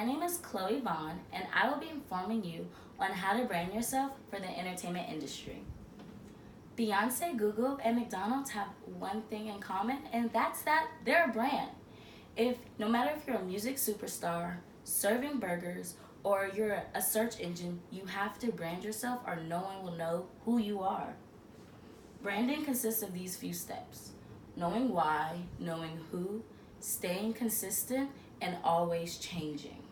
name is Chloe Vaughn, and I will be informing you on how to brand yourself for the entertainment industry. Beyonce, Google, and McDonald's have one thing in common, and that's that they're a brand. If no matter if you're a music superstar, serving burgers, or you're a search engine, you have to brand yourself or no one will know who you are. Branding consists of these few steps: knowing why, knowing who, staying consistent, and always changing.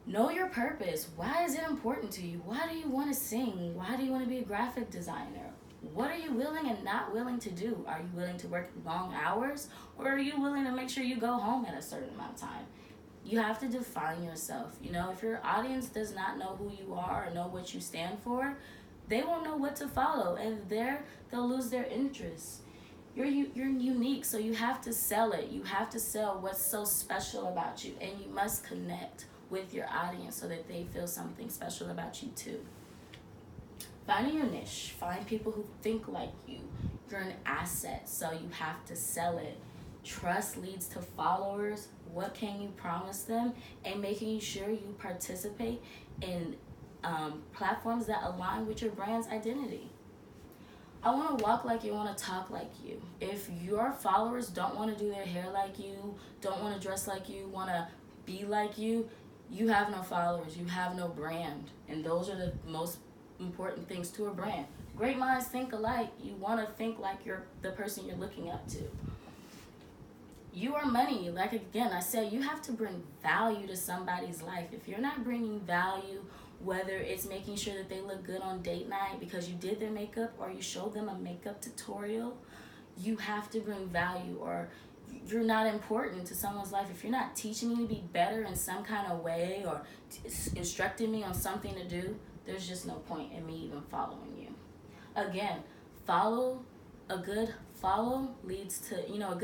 Know your purpose. Why is it important to you? Why do you want to sing? Why do you want to be a graphic designer? What are you willing and not willing to do? Are you willing to work long hours, or are you willing to make sure you go home at a certain amount of time? You have to define yourself. If your audience does not know who you are or know what you stand for, they won't know what to follow, and they'll lose their interest. You're unique, so you have to sell it. You have to sell what's so special about you, and you must connect with your audience so that they feel something special about you too. Finding your niche. Find people who think like you. You're an asset, so you have to sell it. Trust leads to followers. What can you promise them? And making sure you participate in platforms that align with your brand's identity. I want to walk like you, want to talk like you. If your followers don't want to do their hair like you, don't want to dress like you, want to be like you have no followers, you have no brand. And those are the most important things to a brand. Great minds think alike. You want to think like you're the person you're looking up to. You are money. Like again, I said, you have to bring value to somebody's life. If you're not bringing value, whether it's making sure that they look good on date night because you did their makeup or you showed them a makeup tutorial, you have to bring value, or you're not important to someone's life. If you're not teaching me to be better in some kind of way or instructing me on something to do, there's just no point in me even following you. Again, a good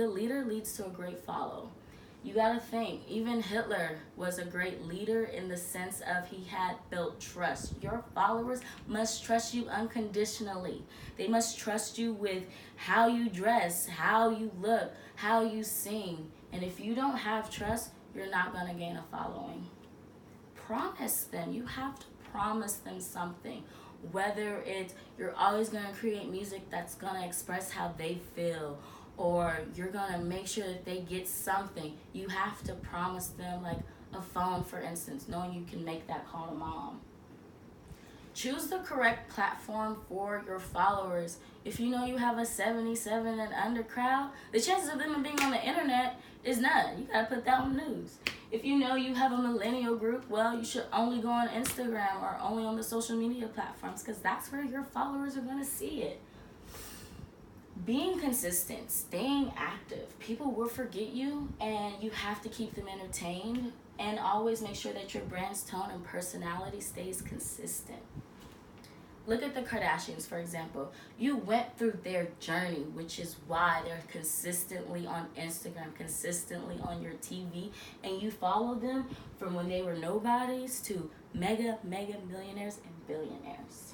leader leads to a great follow. You gotta think, even Hitler was a great leader in the sense of he had built trust. Your followers must trust you unconditionally. They must trust you with how you dress, how you look, how you sing. And if you don't have trust, you're not gonna gain a following. Promise them. You have to promise them something. Whether it's you're always gonna create music that's gonna express how they feel, or you're gonna make sure that they get something, you have to promise them, like a phone, for instance, knowing you can make that call to mom. Choose the correct platform for your followers. If you know you have a 77 and under crowd, the chances of them being on the internet is none. You gotta put that on the news. If you know you have a millennial group, well, you should only go on Instagram or only on the social media platforms, because that's where your followers are gonna see it. Being consistent, staying active. People will forget you, and you have to keep them entertained, and always make sure that your brand's tone and personality stays consistent. Look at the Kardashians, for example. You went through their journey, which is why they're consistently on Instagram, consistently on your TV, and you follow them from when they were nobodies to mega millionaires and billionaires.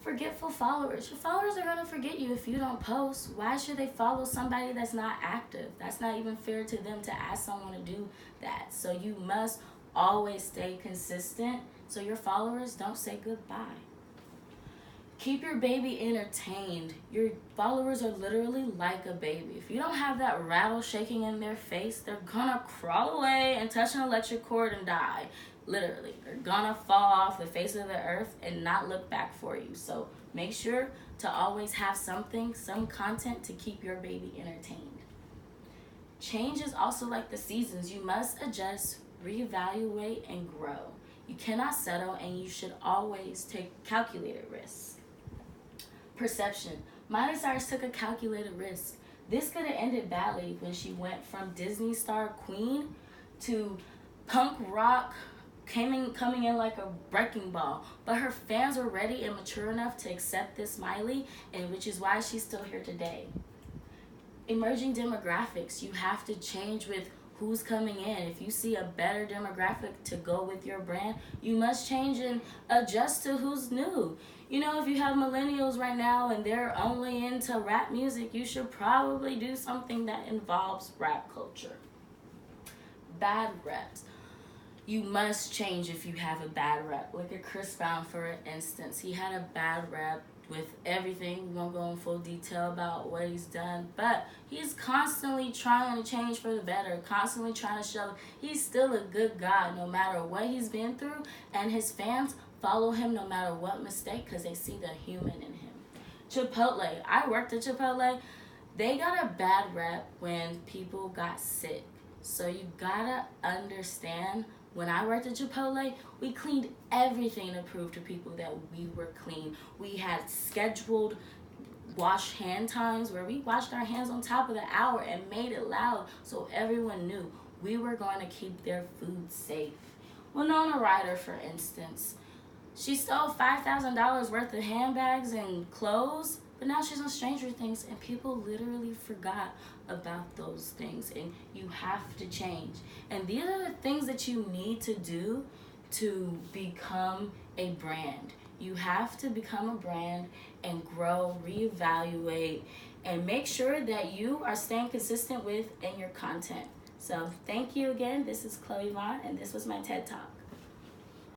Forgetful followers. Your followers are going to forget you if you don't post. Why should they follow somebody that's not active? That's not even fair to them to ask someone to do that. So you must always stay consistent so your followers don't say goodbye. Keep your baby entertained. Your followers are literally like a baby. If you don't have that rattle shaking in their face, they're gonna crawl away and touch an electric cord and die. Literally, they're gonna fall off the face of the earth and not look back for you. So make sure to always have something, some content to keep your baby entertained. Change is also like the seasons. You must adjust, reevaluate, and grow. You cannot settle, and you should always take calculated risks. Perception. Miley Cyrus took a calculated risk. This could have ended badly when she went from Disney star queen to punk rock, coming in like a wrecking ball. But her fans were ready and mature enough to accept this Miley, and which is why she's still here today. Emerging demographics. You have to change with who's coming in. If you see a better demographic to go with your brand, you must change and adjust to who's new. If you have millennials right now and they're only into rap music, you should probably do something that involves rap culture. bad reps. You must change if you have a bad rep. Look at Chris Brown, for instance. He had a bad rep with everything. We won't go in full detail about what he's done, but he's constantly trying to change for the better, constantly trying to show he's still a good guy no matter what he's been through, and his fans follow him no matter what mistake because they see the human in him. Chipotle. I worked at Chipotle. They got a bad rep when people got sick. So you gotta understand, when I worked at Chipotle, we cleaned everything to prove to people that we were clean. We had scheduled wash hand times where we washed our hands on top of the hour and made it loud so everyone knew we were going to keep their food safe. Winona Ryder, for instance, she stole $5,000 worth of handbags and clothes, but now she's on Stranger Things, and people literally forgot about those things, and you have to change. And these are the things that you need to do to become a brand. You have to become a brand and grow, reevaluate, and make sure that you are staying consistent with in your content. So thank you again. This is Chloe Vaughn, and this was my TED Talk.